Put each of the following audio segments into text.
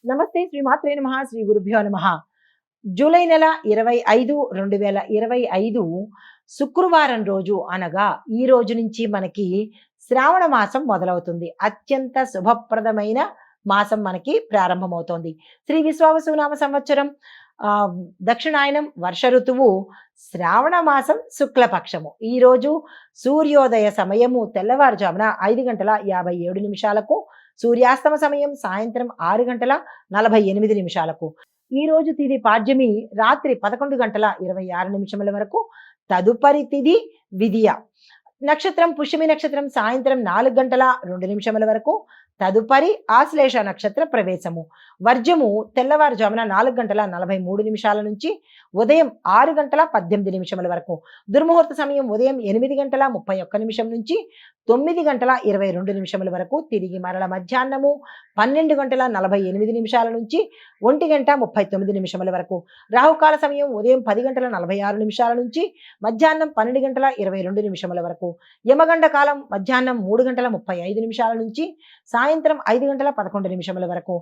నమస్తే, శ్రీ మాత్రే నమః, శ్రీ గురుభ్యో నమః. జూలై నెల 25, 2025 శుక్రవారం రోజు అనగా ఈ రోజు నుంచి మనకి శ్రావణ మాసం మొదలవుతుంది. అత్యంత శుభప్రదమైన మాసం మనకి ప్రారంభమవుతోంది. శ్రీ విశ్వావసునామ సంవత్సరం దక్షిణాయనం వర్ష ఋతువు శ్రావణ మాసం శుక్లపక్షము. ఈరోజు సూర్యోదయ సమయము తెల్లవారుజామున 5:57 సూర్యాస్తమ సమయం సాయంత్రం 6:48. ఈ రోజు తిథి పాడ్యమి రాత్రి 11:26 వరకు. తదుపరి తిథి విధియ. నక్షత్రం పుష్యమి నక్షత్రం సాయంత్రం 4:02 వరకు. తదుపరి ఆశ్లేష నక్షత్ర ప్రవేశము. వర్జము తెల్లవారుజామున 4:43 నుంచి ఉదయం 6:18 వరకు. దుర్ముహూర్త సమయం ఉదయం 8:31 నుంచి 9:22 వరకు. తిరిగి మరల మధ్యాహ్నము 12:48 నుంచి 1:39 వరకు. రాహుకాల సమయం ఉదయం 10:46 నుంచి మధ్యాహ్నం 12:22 వరకు. యమగండ కాలం మధ్యాహ్నం 3:35 నుంచి సాయంత్రం 5:11 వరకు.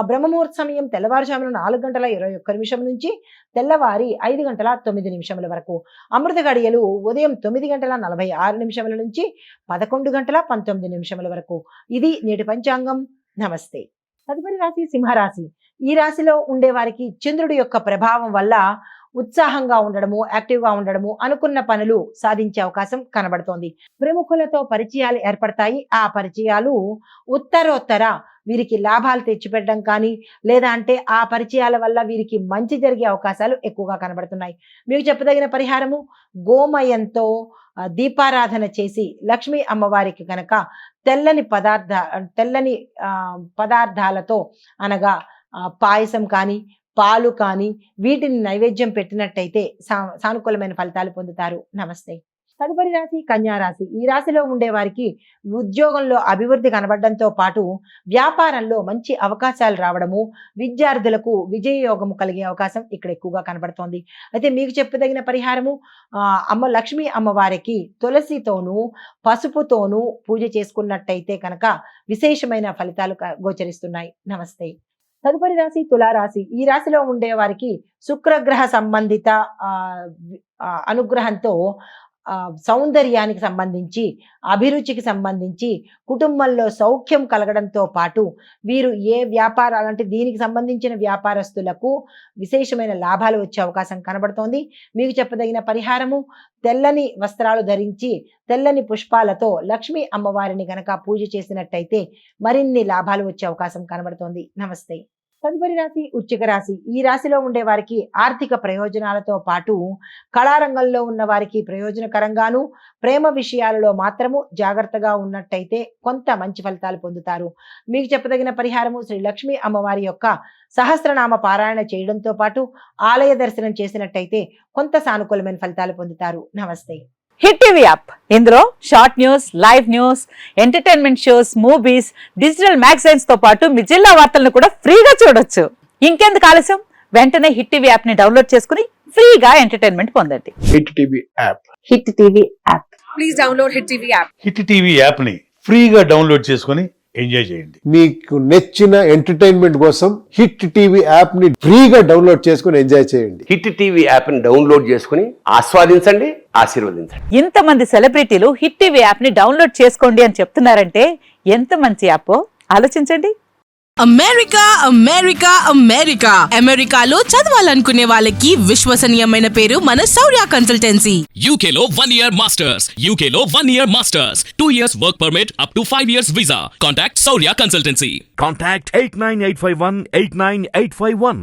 బ్రహ్మముహూర్త సమయం తెల్లవారుజామున 4:21 నుంచి తెల్లవారి 5:09 వరకు. అమృత గడియలు ఉదయం 9:46 నుంచి 11:19 వరకు. ఇది నేటి పంచాంగం. నమస్తే. తదుపరి రాశి సింహరాశి. ఈ రాశిలో ఉండే వారికి చంద్రుడి యొక్క ప్రభావం వల్ల ఉత్సాహంగా ఉండడము, యాక్టివ్గా ఉండడము, అనుకున్న పనులు సాధించే అవకాశం కనబడుతోంది. ప్రముఖులతో పరిచయాలు ఏర్పడతాయి. ఆ పరిచయాలు ఉత్తరోత్తర వీరికి లాభాలు తెచ్చిపెట్టడం కానీ, లేదా అంటే ఆ పరిచయాల వల్ల వీరికి మంచి జరిగే అవకాశాలు ఎక్కువగా కనబడుతున్నాయి. మీకు చెప్పదగిన పరిహారము, గోమయంతో దీపారాధన చేసి లక్ష్మీ అమ్మవారికి కనుక తెల్లని పదార్థాలతో అనగా పాయసం కానీ, పాలు కానీ వీటిని నైవేద్యం పెట్టినట్టయితే సానుకూలమైన ఫలితాలు పొందుతారు. నమస్తే. తదుపరి రాశి కన్యారాశి. ఈ రాశిలో ఉండే వారికి ఉద్యోగంలో అభివృద్ధి కనబడడంతో పాటు వ్యాపారంలో మంచి అవకాశాలు రావడము, విద్యార్థులకు విజయయోగము కలిగే అవకాశం ఇక్కడ ఎక్కువగా కనబడుతోంది. అయితే మీకు చెప్పదగిన పరిహారము, లక్ష్మీ అమ్మవారికి తులసితోనూ పసుపుతోనూ పూజ చేసుకున్నట్టయితే కనుక విశేషమైన ఫలితాలు గోచరిస్తున్నాయి. నమస్తే. తదుపరి రాశి తులారాశి. ఈ రాశిలో ఉండే వారికి శుక్రగ్రహ సంబంధిత అనుగ్రహంతో సౌందర్యానికి సంబంధించి, అభిరుచికి సంబంధించి, కుటుంబంలో సౌఖ్యం కలగడంతో పాటు వీరు ఏ వ్యాపారాలు అంటే దీనికి సంబంధించిన వ్యాపారస్తులకు విశేషమైన లాభాలు వచ్చే అవకాశం కనబడుతోంది. మీకు చెప్పదగిన పరిహారము, తెల్లని వస్త్రాలు ధరించి తెల్లని పుష్పాలతో లక్ష్మీ అమ్మవారిని గనక పూజ చేసినట్టయితే మరిన్ని లాభాలు వచ్చే అవకాశం కనబడుతోంది. నమస్తే. తదుపరి రాశి వృశ్చిక రాశి. ఈ రాశిలో ఉండే వారికి ఆర్థిక ప్రయోజనాలతో పాటు కళారంగంలో ఉన్న వారికి ప్రయోజనకరంగాను, ప్రేమ విషయాలలో మాత్రము జాగ్రత్తగా ఉన్నట్టయితే కొంత మంచి ఫలితాలు పొందుతారు. మీకు చెప్పదగిన పరిహారము, శ్రీ లక్ష్మీ అమ్మవారి యొక్క సహస్రనామ పారాయణ చేయడంతో పాటు ఆలయ దర్శనం చేసినట్టయితే కొంత సానుకూలమైన ఫలితాలు పొందుతారు. నమస్తే. Hit TV app. ఇందులో short news, live news, entertainment shows, movies, digital magazines తో పాటు మీ జిల్లా వార్తలను కూడా ఫ్రీగా చూడొచ్చు. ఇంకెందుకు ఆలస్యం, వెంటనే హిట్ టీవీ యాప్ ని డౌన్లోడ్ చేసుకుని ఫ్రీగా ఎంటర్టైన్మెంట్ పొందండి. Hit TV app. Hit TV app. Please download hit TV app. Hit TV app ని ఫ్రీగా డౌన్లోడ్ చేసుకుని ఎంజాయ్ చేయండి. మీకు నచ్చిన ఎంటర్టైన్మెంట్ కోసం హిట్ టీవీ యాప్ ని ఫ్రీగా డౌన్లోడ్ చేసుకుని ఎంజాయ్ చేయండి. హిట్ టీవీ యాప్ ని డౌన్లోడ్ చేసుకుని ఆస్వాదించండి, ఆశీర్వదించండి. ఇంతమంది సెలబ్రిటీలు హిట్ టీవీ యాప్ ని డౌన్లోడ్ చేసుకోండి అని చెప్తున్నారంటే ఎంత మంచి యాప్ ఆలోచించండి. అమెరికా అమెరికా అమెరికా అమెరికాలో చదవాలనుకునే వాళ్ళకి విశ్వసనీయమైన పేరు మన శౌర్య కన్సల్టెన్సీ. UK లో 1 year masters. UK లో 1 year masters. 2 years work permit up to 5 years visa. Contact Saurya Consultancy. Contact 89851 89851.